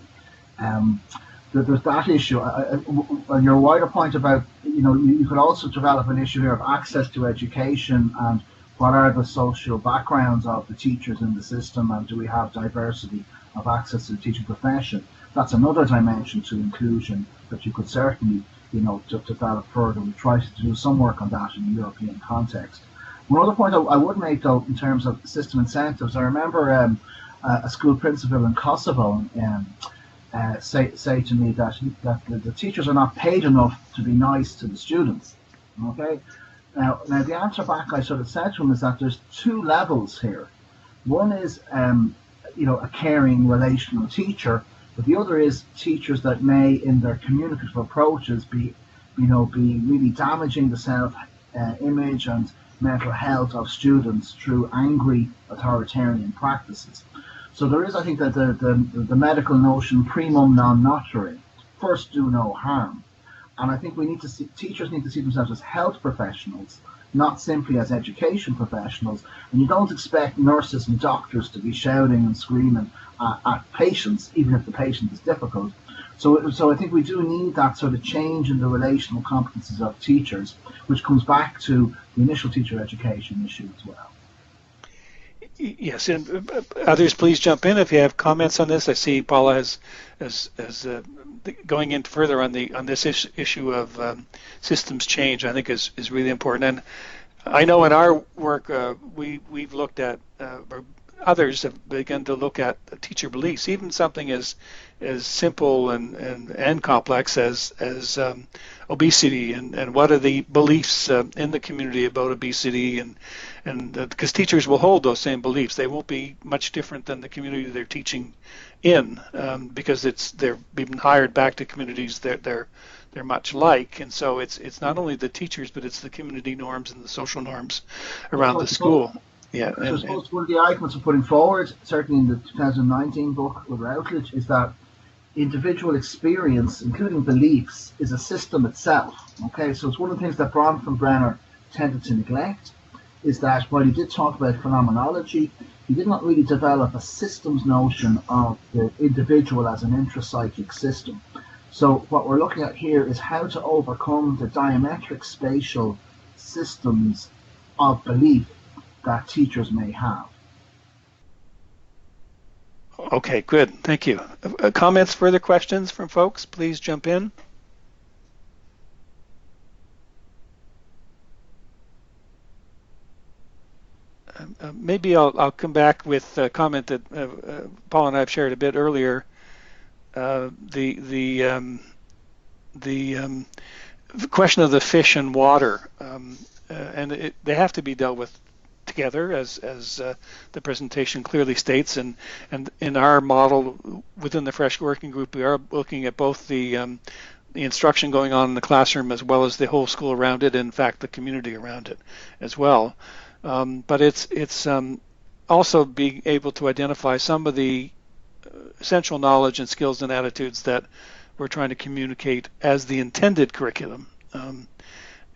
Speaker 2: There's that issue. On your wider point about, you could also develop an issue here of access to education and what are the social backgrounds of the teachers in the system, and do we have diversity of access to the teaching profession? That's another dimension to inclusion that you could certainly, develop further. We try to do some work on that in the European context. One other point I would make, though, in terms of system incentives, I remember a school principal in Kosovo say to me that the teachers are not paid enough to be nice to the students. Okay. Now the answer back I sort of said to him is that there's two levels here. One is a caring, relational teacher, but the other is teachers that may, in their communicative approaches, be really damaging the self-image and mental health of students through angry authoritarian practices. So there is, I think, that the medical notion primum non nocere, first do no harm. And I think teachers need to see themselves as health professionals, not simply as education professionals. And you don't expect nurses and doctors to be shouting and screaming at patients, even if the patient is difficult. So I think we do need that sort of change in the relational competences of teachers, which comes back to the initial teacher education issue as well.
Speaker 1: Yes, and others, please jump in if you have comments on this. I see Paula has going in further on this issue of systems change. I think is really important. And I know in our work we've looked at, or others have begun to look at teacher beliefs, even something as simple and complex as obesity, and what are the beliefs in the community about obesity, and because teachers will hold those same beliefs. They won't be much different than the community they're teaching in, because they're being hired back to communities that they're much like, and so it's not only the teachers, but it's the community norms and the social norms around the school. Yeah,
Speaker 2: so I suppose one of the arguments we're putting forward, certainly in the 2019 book with Routledge, is that individual experience, including beliefs, is a system itself. Okay, so it's one of the things that Bronfenbrenner tended to neglect, is that while he did talk about phenomenology, he did not really develop a systems notion of the individual as an intrapsychic system. So what we're looking at here is how to overcome the diametric spatial systems of belief that teachers may have.
Speaker 1: Okay, good. Thank you. Comments, further questions from folks? Please jump in. Maybe I'll come back with a comment that Paul and I have shared a bit earlier. The question of the fish and water, and they have to be dealt with together, as the presentation clearly states, and in our model within the FRESH working group, we are looking at both the instruction going on in the classroom as well as the whole school around it, in fact the community around it as well. But it's also being able to identify some of the essential knowledge and skills and attitudes that we're trying to communicate as the intended curriculum.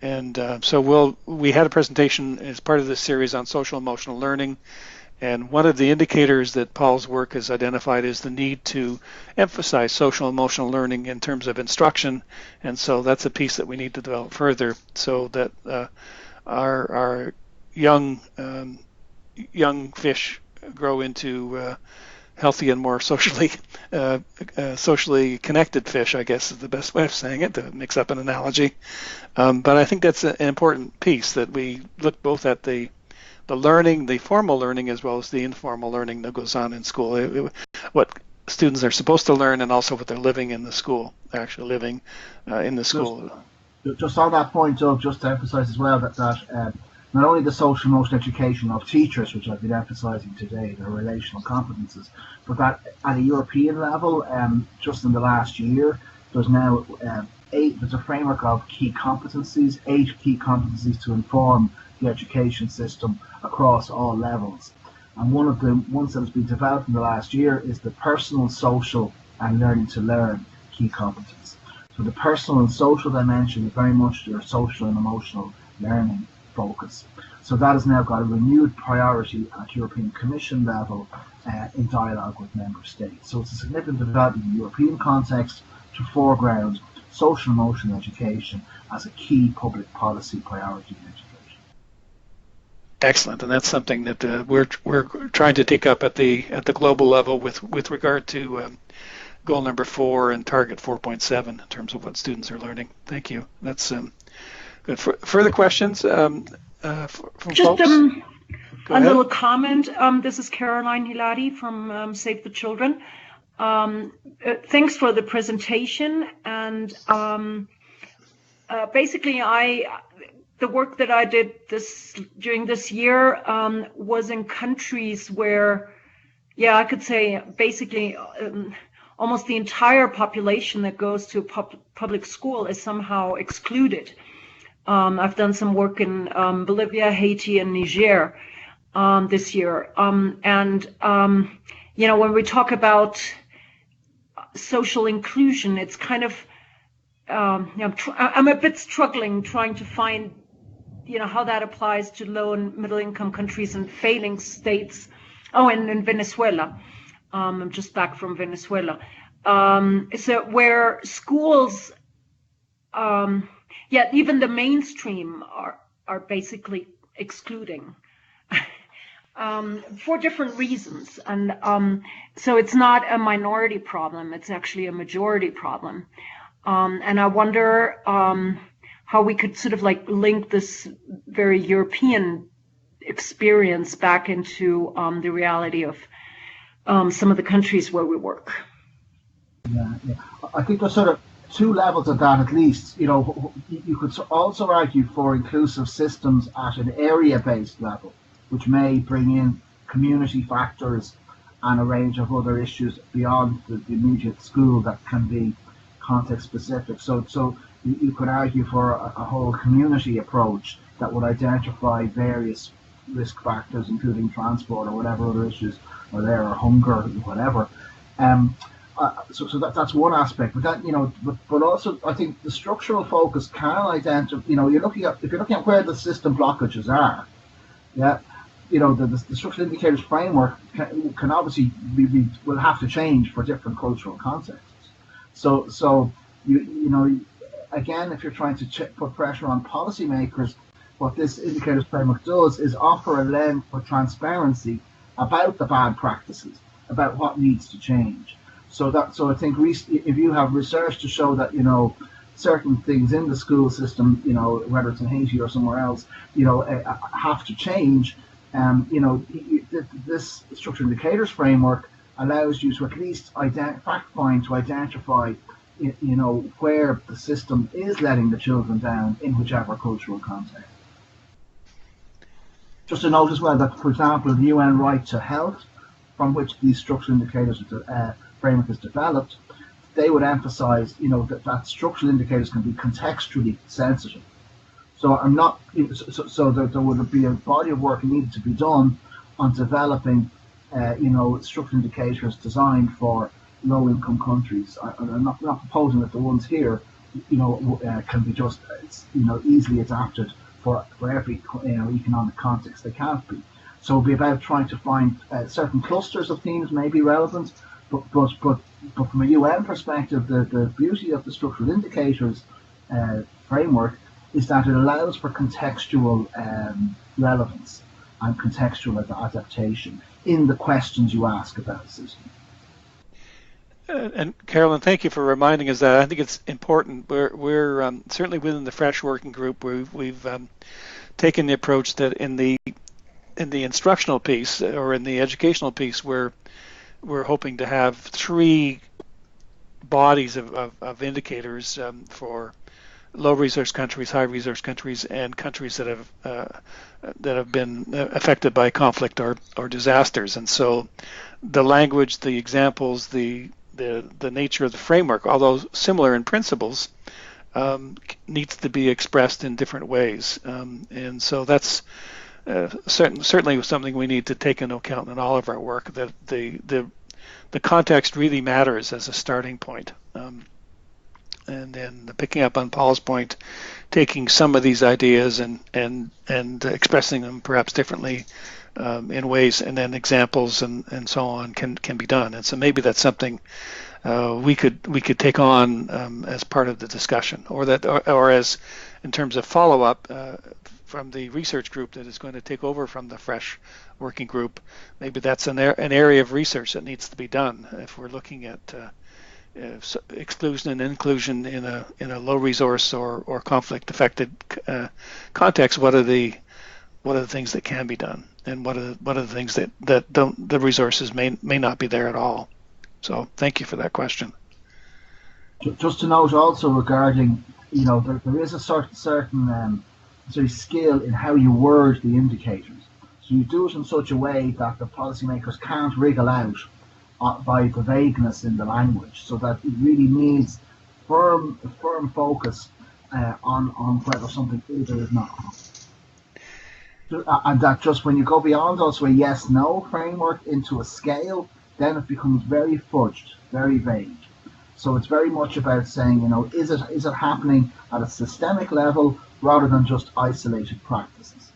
Speaker 1: So we had a presentation as part of this series on social emotional learning, and one of the indicators that Paul's work has identified is the need to emphasize social emotional learning in terms of instruction, and so that's a piece that we need to develop further so that our young fish grow into healthy and more socially connected fish, I guess is the best way of saying it, to mix up an analogy. But I think that's an important piece, that we look both at the learning, the formal learning, as well as the informal learning that goes on in school, what students are supposed to learn, and also what they're living in the school, they're actually living in the school.
Speaker 2: Just on that point, Doug, just to emphasize as well that not only the social emotional education of teachers, which I've been emphasizing today, their relational competences, but that at a European level, just in the last year, there's now there's a framework of key competencies, 8 key competencies to inform the education system across all levels. And one of the ones that has been developed in the last year is the personal, social, and learning to learn key competence. So the personal and social dimension is very much your social and emotional learning focus. So that has now got a renewed priority at European Commission level in dialogue with member states. So it's a significant development in the European context to foreground social emotional education as a key public policy priority in education.
Speaker 1: Excellent, and that's something that we're trying to take up at the global level with regard to goal number 4 and target 4.7 in terms of what students are learning. Thank you. That's good. Further questions from
Speaker 5: Just
Speaker 1: folks?
Speaker 5: a little comment. This is Caroline Hiladi from Save the Children. Thanks for the presentation. And basically, the work that I did during this year was in countries where, I could say basically almost the entire population that goes to public school is somehow excluded. I've done some work in Bolivia, Haiti, and Niger this year. When we talk about social inclusion, it's kind of, I'm a bit struggling trying to find, how that applies to low and middle income countries and failing states. Oh, and in Venezuela. I'm just back from Venezuela. So where schools, even the mainstream are basically excluding for different reasons. And so it's not a minority problem, it's actually a majority problem. And I wonder how we could sort of like link this very European experience back into the reality of some of the countries where we work.
Speaker 2: Yeah. I think there's sort of two levels of that at least. You could also argue for inclusive systems at an area-based level, which may bring in community factors and a range of other issues beyond the immediate school that can be context-specific. So you could argue for a whole community approach that would identify various risk factors, including transport or whatever other issues are there, or hunger, or whatever. So that's one aspect, but that but also I think the structural focus can identify. If you're looking at where the system blockages are, the structural indicators framework can obviously will have to change for different cultural contexts. So again, if you're trying to put pressure on policymakers, what this indicators framework does is offer a lens for transparency about the bad practices, about what needs to change. So I think if you have research to show that certain things in the school system, whether it's in Haiti or somewhere else, have to change, this structural indicators framework allows you to at least fact-find to identify, where the system is letting the children down in whichever cultural context. Just to note as well that, for example, the UN Right to Health, from which these structural indicators framework is developed, they would emphasize, that structural indicators can be contextually sensitive. So there would be a body of work needed to be done on developing, structural indicators designed for low-income countries. I'm not proposing that the ones here, can be just, easily adapted for every, economic context. They can't be. So it'll be about trying to find certain clusters of themes may be relevant, but from a UN perspective, the beauty of the structural indicators framework is that it allows for contextual relevance and contextual adaptation in the questions you ask about the system.
Speaker 1: And Carolyn, thank you for reminding us that. I think it's important. We're certainly within the Fresh Working Group, we've taken the approach that in the instructional piece or in the educational piece, we're hoping to have 3 bodies of indicators for low resource countries, high resource countries, and countries that have been affected by conflict or disasters. And so the language, the examples, the nature of the framework, although similar in principles, needs to be expressed in different ways. And so that's certainly something we need to take into account in all of our work, that the context really matters as a starting point. And then picking up on Paul's point, taking some of these ideas and expressing them perhaps differently in ways, and then examples and so on can be done. And so maybe that's something we could take on as part of the discussion, or as in terms of follow-up from the research group that is going to take over from the FRESH working group. Maybe that's an area of research that needs to be done if we're looking at exclusion and inclusion in a low resource or conflict affected context. What are the things that can be done, and what are the things that don't, the resources may not be there at all. So thank you for that question.
Speaker 2: Just to note also regarding, there is a certain sort of skill in how you word the indicators. So you do it in such a way that the policymakers can't wriggle out by the vagueness in the language, so that it really needs firm focus on whether something is or is not. And that just when you go beyond also a yes-no framework into a scale, then it becomes very fudged, very vague. So it's very much about saying, is it happening at a systemic level rather than just isolated practices?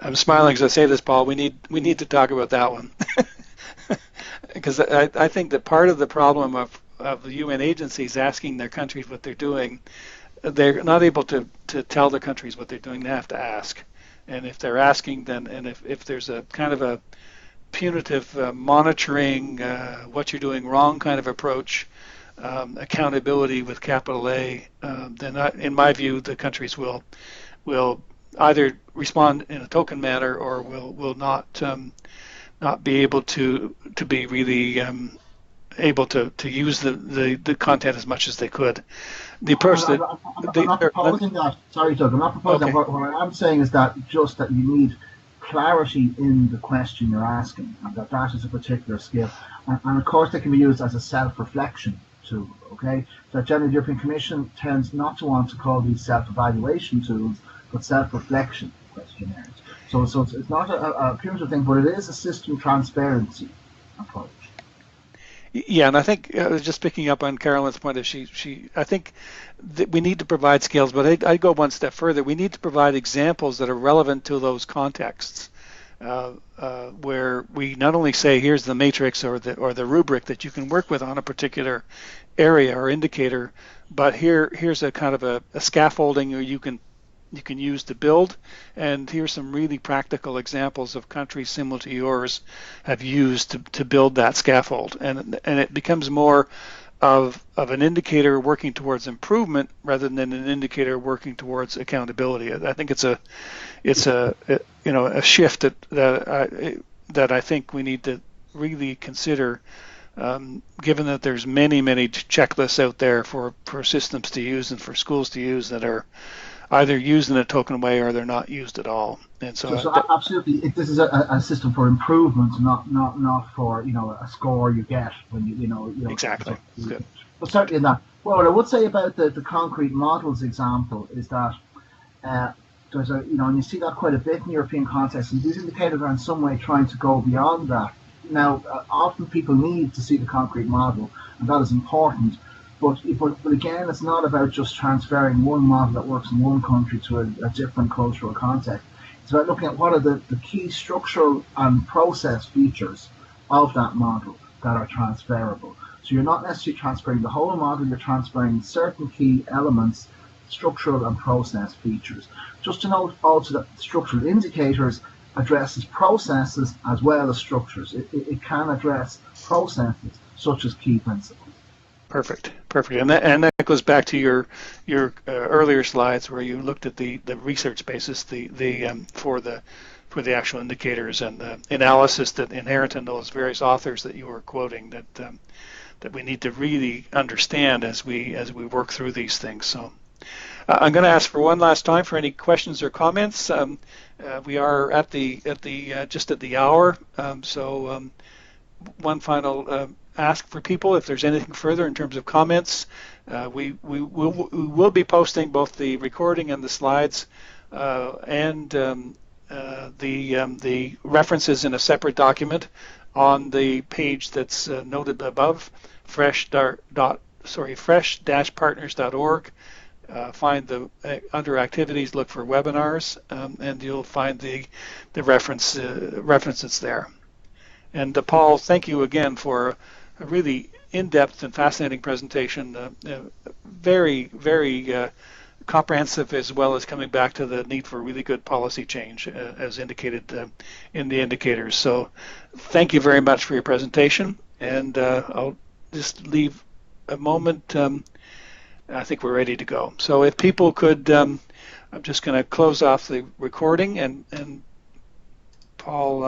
Speaker 1: I'm smiling as I say this, Paul. We need to talk about that one, because I think that part of the problem of the UN agencies asking their countries what they're doing, they're not able to tell their countries what they're doing. They have to ask, and if they're asking, then if there's a kind of a punitive monitoring what you're doing wrong kind of approach, accountability with capital A, then in my view the countries will either respond in a token manner or will not be able to be really able to use the content as much as they could. The approach that
Speaker 2: I'm not proposing that. Sorry, Doug. I'm not proposing that. What I'm saying is that you need clarity in the question you're asking, and that is a particular skill. And of course, they can be used as a self-reflection tool. Okay, so generally the European Commission tends not to want to call these self-evaluation tools, but self-reflection questionnaires. So it's not a punitive thing, but it is a system transparency approach.
Speaker 1: Yeah, and I think just picking up on Carolyn's point, I think that we need to provide skills, but I'd go one step further. We need to provide examples that are relevant to those contexts, where we not only say here's the matrix or the rubric that you can work with on a particular area or indicator, but here's a kind of a scaffolding or you can use to build, and here's some really practical examples of countries similar to yours have used to build that scaffold, and it becomes more of an indicator working towards improvement rather than an indicator working towards accountability. I think it's a shift that I think we need to really consider, given that there's many checklists out there for systems to use and for schools to use that are either used in a token way or they're not used at all. And so
Speaker 2: absolutely, this is a system for improvement, not for a score you get when you
Speaker 1: exactly. Good.
Speaker 2: But certainly in that. Well, what I would say about the concrete models example is that there's and you see that quite a bit in European context, and these indicators are in some way trying to go beyond that. Now, often people need to see the concrete model, and that is important. But again, it's not about just transferring one model that works in one country to a different cultural context. It's about looking at what are the key structural and process features of that model that are transferable. So you're not necessarily transferring the whole model, you're transferring certain key elements, structural and process features. Just to note also that structural indicators addresses processes as well as structures. It can address processes such as key principles.
Speaker 1: Perfect, and that goes back to your earlier slides where you looked at the research basis, for the actual indicators and the analysis that inherent in those various authors that you were quoting that we need to really understand as we work through these things. So I'm going to ask for one last time for any questions or comments. We are at the just at the hour, so one final. Ask for people if there's anything further in terms of comments. We will be posting both the recording and the slides and the references in a separate document on the page that's noted above, fresh.org/. fresh-partners.org. Find the under activities, look for webinars, and you'll find the references there. And Paul, thank you again for a really in-depth and fascinating presentation. Very, very comprehensive, as well as coming back to the need for really good policy change, as indicated in the indicators. So thank you very much for your presentation, and I'll just leave a moment. I think we're ready to go. So if people could, I'm just going to close off the recording, and Paul